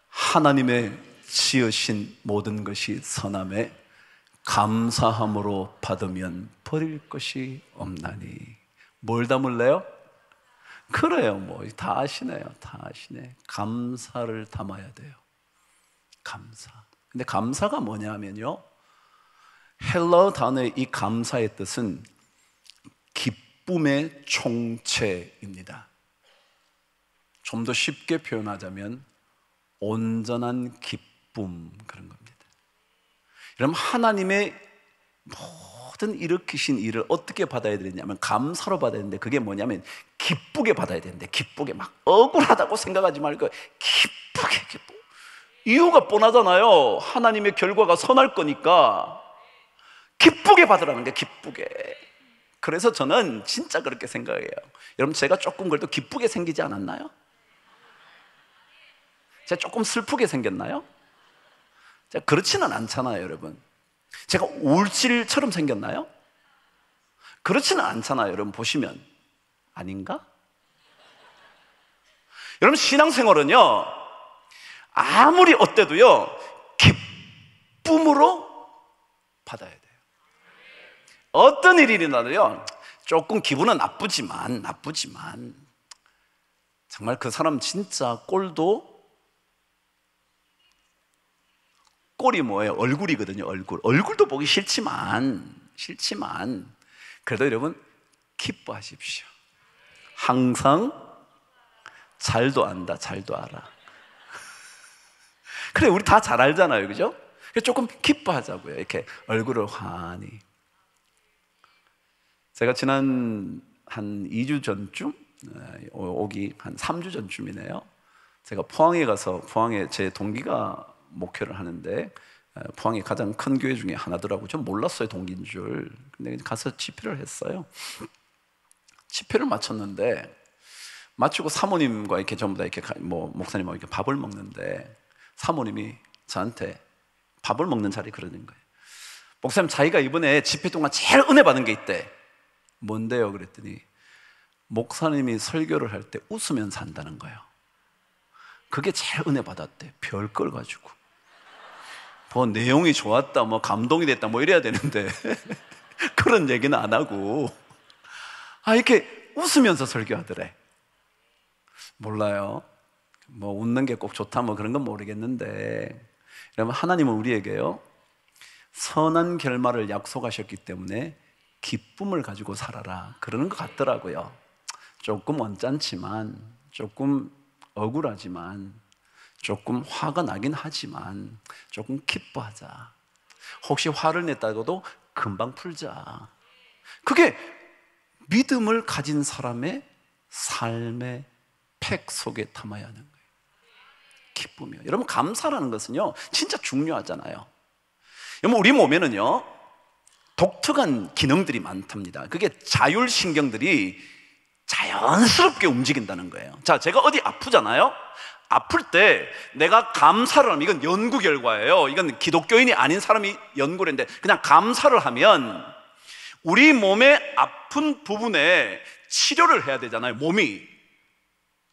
하나님의 지으신 모든 것이 선함에 감사함으로 받으면 버릴 것이 없나니. 뭘 담을래요? 그래요, 뭐 다 아시네요. 다 아시네. 감사를 담아야 돼요. 감사. 근데 감사가 뭐냐 하면요, 헬라어 단어의 이 감사의 뜻은 기쁨의 총체입니다. 좀 더 쉽게 표현하자면 온전한 기쁨, 그런 겁니다. 여러분, 하나님의 모든 일으키신 일을 어떻게 받아야 되냐면 감사로 받아야 되는데, 그게 뭐냐면 기쁘게 받아야 되는데, 기쁘게, 막 억울하다고 생각하지 말고 기쁘게. 이유가 뻔하잖아요. 하나님의 결과가 선할 거니까 기쁘게 받으라는 게, 기쁘게. 그래서 저는 진짜 그렇게 생각해요. 여러분, 제가 조금 그래도 기쁘게 생기지 않았나요? 제가 조금 슬프게 생겼나요? 제가 그렇지는 않잖아요, 여러분. 제가 울질처럼 생겼나요? 그렇지는 않잖아요, 여러분. 보시면. 아닌가? 여러분, 신앙생활은요, 아무리 어때도요, 기쁨으로 받아야 돼요. 어떤 일이 일어나도요, 조금 기분은 나쁘지만 정말 그 사람 진짜 꼴이 뭐예요? 얼굴이거든요. 얼굴도 보기 싫지만 그래도 여러분 기뻐하십시오. 항상 잘도 안다, 잘도 알아. 그래, 우리 다 잘 알잖아요, 그죠? 조금 기뻐하자고요. 이렇게 얼굴을 환히. 제가 지난 한 2주 전쯤, 오기 한 3주 전쯤이네요. 제가 포항에 가서, 포항에 제 동기가 목회를 하는데, 포항이 가장 큰 교회 중에 하나더라고요. 전 몰랐어요, 동기인 줄. 근데 가서 집회를 했어요. 집회를 마쳤는데, 마치고 사모님과 이렇게 전부 다 이렇게 목사님하고 이렇게 밥을 먹는데, 사모님이 저한테 밥을 먹는 자리에 그러는 거예요. 목사님, 자기가 이번에 집회 동안 제일 은혜 받은 게 있대. 뭔데요? 그랬더니 목사님이 설교를 할 때 웃으면서 한다는 거예요. 그게 제일 은혜 받았대. 별걸 가지고 뭐 내용이 좋았다, 뭐 감동이 됐다, 뭐 이래야 되는데 그런 얘기는 안 하고 이렇게 웃으면서 설교하더래. 몰라요, 뭐 웃는 게 꼭 좋다 뭐 그런 건 모르겠는데, 여러분, 하나님은 우리에게요 선한 결말을 약속하셨기 때문에 기쁨을 가지고 살아라 그러는 것 같더라고요. 조금 언짢지만, 조금 억울하지만, 조금 화가 나긴 하지만 조금 기뻐하자. 혹시 화를 냈다고도 금방 풀자. 그게 믿음을 가진 사람의 삶의 팩 속에 담아야 하는 거예요. 기쁨이요. 여러분, 감사라는 것은요 진짜 중요하잖아요. 여러분, 우리 몸에는요 독특한 기능들이 많답니다. 그게 자율신경들이 자연스럽게 움직인다는 거예요. 자, 제가 어디 아프잖아요. 아플 때 내가 감사를 하면, 이건 연구 결과예요. 이건 기독교인이 아닌 사람이 연구를 했는데, 그냥 감사를 하면 우리 몸의 아픈 부분에 치료를 해야 되잖아요, 몸이.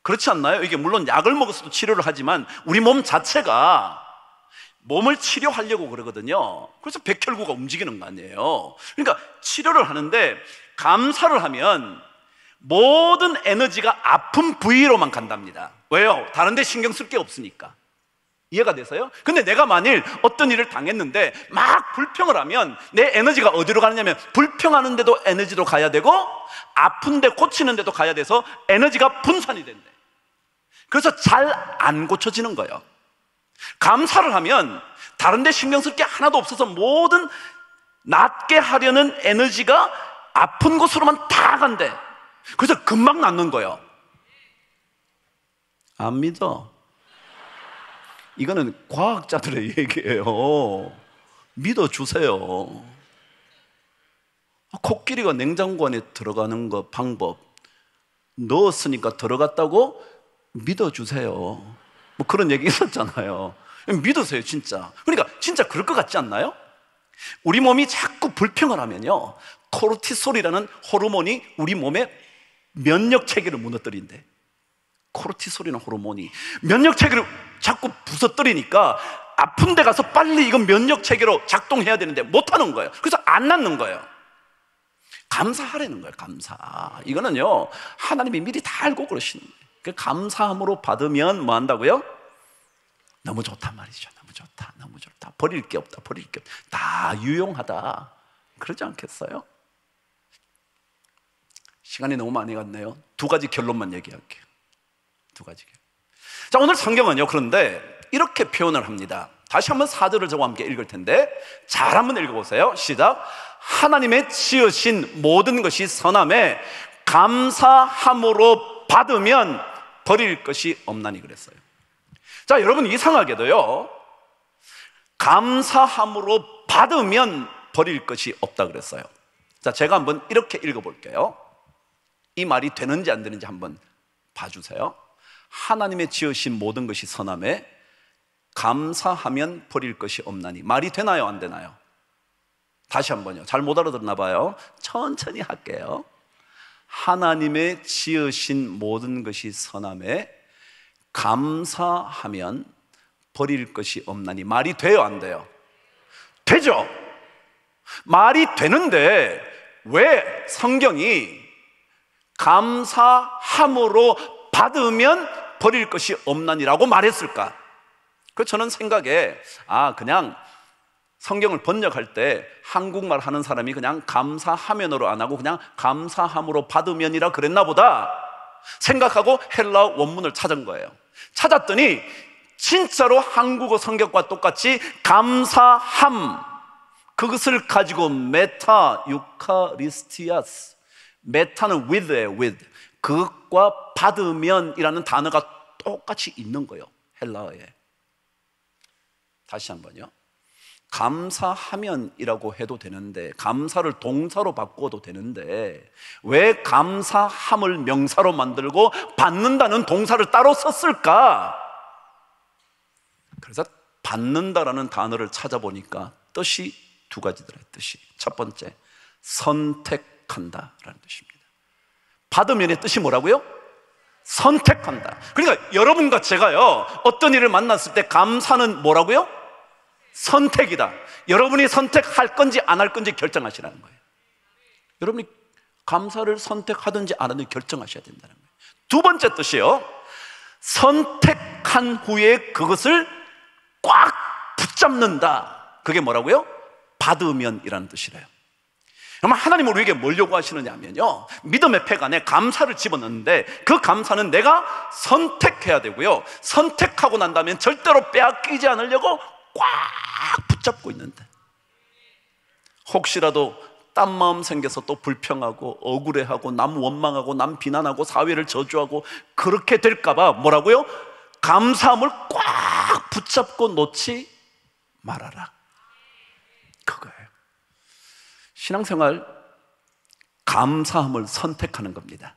그렇지 않나요? 이게 물론 약을 먹어서도 치료를 하지만 우리 몸 자체가 몸을 치료하려고 그러거든요. 그래서 백혈구가 움직이는 거 아니에요. 그러니까 치료를 하는데, 감사를 하면 모든 에너지가 아픈 부위로만 간답니다. 왜요? 다른 데 신경 쓸 게 없으니까. 이해가 돼서요? 근데 내가 만일 어떤 일을 당했는데 막 불평을 하면 내 에너지가 어디로 가느냐면 불평하는데도 에너지로 가야 되고 아픈데 고치는데도 가야 돼서 에너지가 분산이 된대. 그래서 잘 안 고쳐지는 거예요. 감사를 하면 다른 데 신경 쓸 게 하나도 없어서 모든 낫게 하려는 에너지가 아픈 곳으로만 다 간대. 그래서 금방 낫는 거예요. 안 믿어? 이거는 과학자들의 얘기예요. 믿어주세요. 코끼리가 냉장고 안에 들어가는 거 방법 넣었으니까 들어갔다고 믿어주세요. 뭐 그런 얘기 있었잖아요. 믿으세요, 진짜. 그러니까 진짜 그럴 것 같지 않나요? 우리 몸이 자꾸 불평을 하면요, 코르티솔이라는 호르몬이 우리 몸의 면역 체계를 무너뜨린대. 코르티솔이라는 호르몬이 면역 체계를 자꾸 부서뜨리니까 아픈 데 가서 빨리 이건 면역 체계로 작동해야 되는데 못하는 거예요. 그래서 안 낫는 거예요. 감사하라는 거예요. 감사. 이거는요, 하나님이 미리 다 알고 그러시는 거예요. 그 감사함으로 받으면 뭐 한다고요? 너무 좋단 말이죠. 너무 좋다, 너무 좋다. 버릴 게 없다, 버릴 게 없다. 다 유용하다. 그러지 않겠어요? 시간이 너무 많이 갔네요. 두 가지 결론만 얘기할게요. 두 가지. 자, 오늘 성경은요, 그런데 이렇게 표현을 합니다. 다시 한번 4절을 저와 함께 읽을 텐데 잘 한번 읽어보세요. 시작. 하나님의 지으신 모든 것이 선함에 감사함으로 받으면 버릴 것이 없나니 그랬어요. 자, 여러분, 이상하게도요, 감사함으로 받으면 버릴 것이 없다 그랬어요. 자, 제가 한번 이렇게 읽어볼게요. 이 말이 되는지 안 되는지 한번 봐주세요. 하나님의 지으신 모든 것이 선함에 감사하면 버릴 것이 없나니. 말이 되나요, 안 되나요? 다시 한번요. 잘 못 알아들었나 봐요. 천천히 할게요. 하나님의 지으신 모든 것이 선함에 감사하면 버릴 것이 없나니. 말이 돼요, 안 돼요? 되죠? 말이 되는데 왜 성경이 감사함으로 받으면 버릴 것이 없나니라고 말했을까? 그 저는 생각에 그냥 성경을 번역할 때 한국말 하는 사람이 그냥 감사하면으로 안 하고 그냥 감사함으로 받으면이라 그랬나 보다 생각하고 헬라어 원문을 찾은 거예요. 찾았더니 진짜로 한국어 성경과 똑같이 감사함, 그것을 가지고 메타 유카리스티아스, 메타는 with예요, with. 그것과 받으면이라는 단어가 똑같이 있는 거예요, 헬라어에. 다시 한번요. 감사하면이라고 해도 되는데, 감사를 동사로 바꿔도 되는데 왜 감사함을 명사로 만들고 받는다는 동사를 따로 썼을까? 그래서 받는다라는 단어를 찾아보니까 뜻이 두 가지더라. 뜻이 첫 번째, 선택한다라는 뜻입니다. 받으면의 뜻이 뭐라고요? 선택한다. 그러니까 여러분과 제가요, 어떤 일을 만났을 때 감사는 뭐라고요? 선택이다. 여러분이 선택할 건지 안 할 건지 결정하시라는 거예요. 여러분이 감사를 선택하든지 안 하든지 결정하셔야 된다는 거예요. 두 번째 뜻이요, 선택한 후에 그것을 꽉 붙잡는다. 그게 뭐라고요? 받으면이라는 뜻이래요. 그러면 하나님은 우리에게 뭘 요구하시느냐 하면요, 믿음의 팩 안에 감사를 집어넣는데 그 감사는 내가 선택해야 되고요, 선택하고 난 다음에 절대로 빼앗기지 않으려고 꽉 붙잡고 있는데, 혹시라도 딴 마음 생겨서 또 불평하고 억울해하고 남 원망하고 남 비난하고 사회를 저주하고 그렇게 될까봐 뭐라고요? 감사함을 꽉 붙잡고 놓지 말아라. 그거예요. 신앙생활, 감사함을 선택하는 겁니다.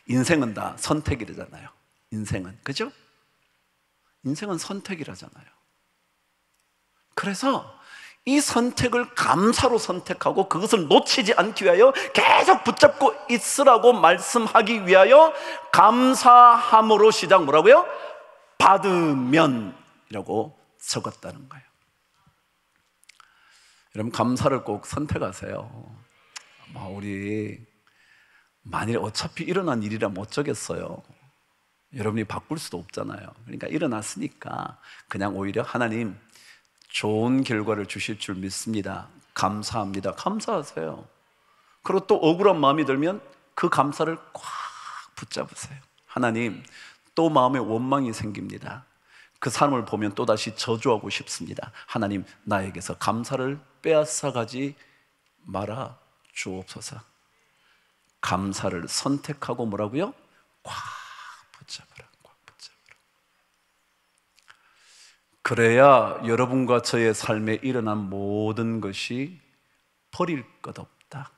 인생은 다 선택이라잖아요. 인생은, 그죠? 인생은 선택이라잖아요. 그래서 이 선택을 감사로 선택하고 그것을 놓치지 않기 위하여 계속 붙잡고 있으라고 말씀하기 위하여 감사함으로 시작 뭐라고요? 받으면이라고 적었다는 거예요. 여러분, 감사를 꼭 선택하세요. 우리 만일 어차피 일어난 일이라 못 적겠어요. 여러분이 바꿀 수도 없잖아요. 그러니까 일어났으니까 그냥 오히려 하나님 좋은 결과를 주실 줄 믿습니다. 감사합니다. 감사하세요. 그리고 또 억울한 마음이 들면 그 감사를 꽉 붙잡으세요. 하나님, 또 마음에 원망이 생깁니다. 그 사람을 보면 또다시 저주하고 싶습니다. 하나님, 나에게서 감사를 빼앗아가지 말아 주옵소서. 감사를 선택하고 뭐라고요? 꽉 붙잡으라. 꽉 붙잡으라. 그래야 여러분과 저의 삶에 일어난 모든 것이 버릴 것 없다.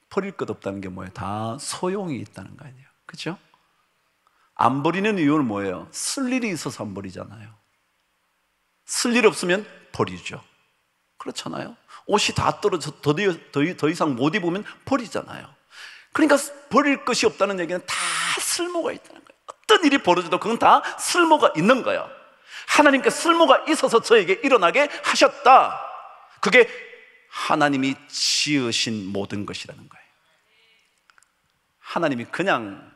버릴 것 없다는 게 뭐예요? 다 소용이 있다는 거 아니에요. 그렇죠? 안 버리는 이유는 뭐예요? 쓸 일이 있어서 안 버리잖아요. 쓸 일 없으면 버리죠. 그렇잖아요. 옷이 다 떨어져 더 이상 못 입으면 버리잖아요. 그러니까 버릴 것이 없다는 얘기는 다 쓸모가 있다는 거예요. 어떤 일이 벌어져도 그건 다 쓸모가 있는 거예요. 하나님께 쓸모가 있어서 저에게 일어나게 하셨다. 그게 하나님이 지으신 모든 것이라는 거예요. 하나님이 그냥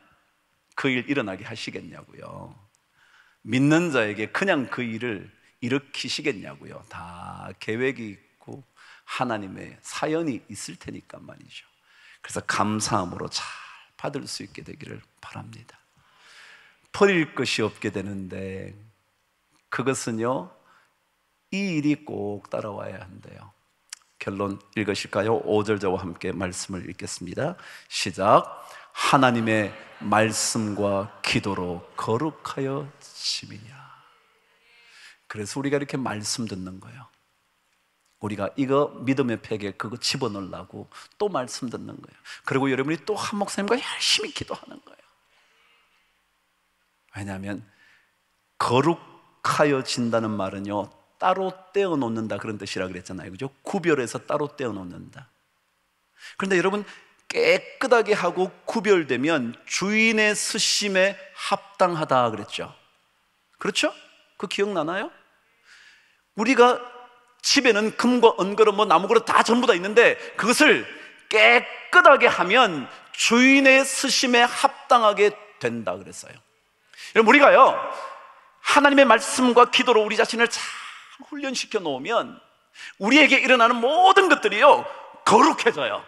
그 일 일어나게 하시겠냐고요. 믿는 자에게 그냥 그 일을 일으키시겠냐고요. 다 계획이 있고 하나님의 사연이 있을 테니까 말이죠. 그래서 감사함으로 잘 받을 수 있게 되기를 바랍니다. 버릴 것이 없게 되는데 그것은요, 이 일이 꼭 따라와야 한대요. 결론 읽으실까요? 5절 저와 함께 말씀을 읽겠습니다. 시작. 하나님의 말씀과 기도로 거룩하여 지미냐. 그래서 우리가 이렇게 말씀 듣는 거예요. 우리가 이거 믿음의 팩에 그거 집어넣으려고 또 말씀 듣는 거예요. 그리고 여러분이 또 한 목사님과 열심히 기도하는 거예요. 왜냐하면 거룩하여진다는 말은요, 따로 떼어 놓는다 그런 뜻이라 그랬잖아요. 그죠? 구별해서 따로 떼어 놓는다. 그런데 여러분, 깨끗하게 하고 구별되면 주인의 쓰심에 합당하다 그랬죠. 그렇죠? 그 기억나나요? 우리가 집에는 금과 은그릇 뭐 나무그릇 다 전부 다 있는데 그것을 깨끗하게 하면 주인의 쓰심에 합당하게 된다 그랬어요. 여러분, 우리가요 하나님의 말씀과 기도로 우리 자신을 잘 훈련시켜 놓으면 우리에게 일어나는 모든 것들이요 거룩해져요.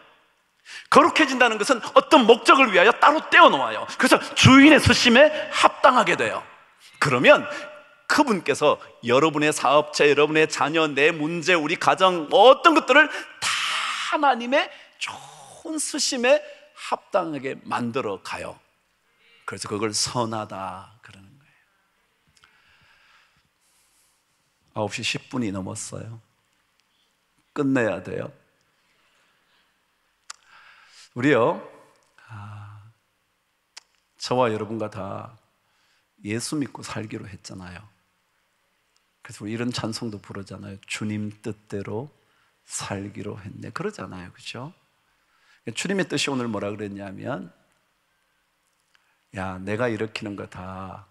거룩해진다는 것은 어떤 목적을 위하여 따로 떼어 놓아요. 그래서 주인의 쓰심에 합당하게 돼요. 그러면 그분께서 여러분의 사업체, 여러분의 자녀, 내 문제, 우리 가정 어떤 것들을 다 하나님의 좋은 쓰심에 합당하게 만들어 가요. 그래서 그걸 선하다 그러는 거예요. 9시 10분이 넘었어요. 끝내야 돼요. 우리요, 저와 여러분과 다 예수 믿고 살기로 했잖아요. 그래서 우리 이런 찬송도 부르잖아요. 주님 뜻대로 살기로 했네. 그러잖아요. 그렇죠? 주님의 뜻이 오늘 뭐라 그랬냐면, 야, 내가 일으키는 거 다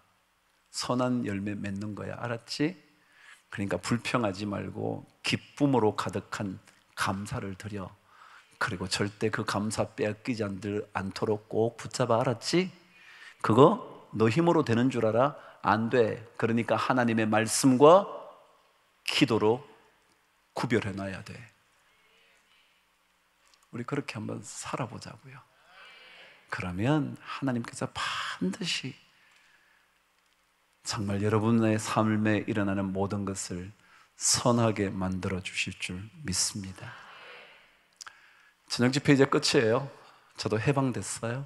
선한 열매 맺는 거야. 알았지? 그러니까 불평하지 말고 기쁨으로 가득한 감사를 드려. 그리고 절대 그 감사 빼앗기지 않도록 꼭 붙잡아. 알았지? 그거 너 힘으로 되는 줄 알아? 안 돼. 그러니까 하나님의 말씀과 기도로 구별해 놔야 돼. 우리 그렇게 한번 살아보자고요. 그러면 하나님께서 반드시 정말 여러분의 삶에 일어나는 모든 것을 선하게 만들어 주실 줄 믿습니다. 저녁 집회 이제 끝이에요. 저도 해방됐어요.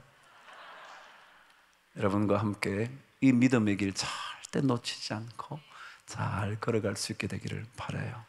여러분과 함께 이 믿음의 길 절대 놓치지 않고 잘 걸어갈 수 있게 되기를 바라요.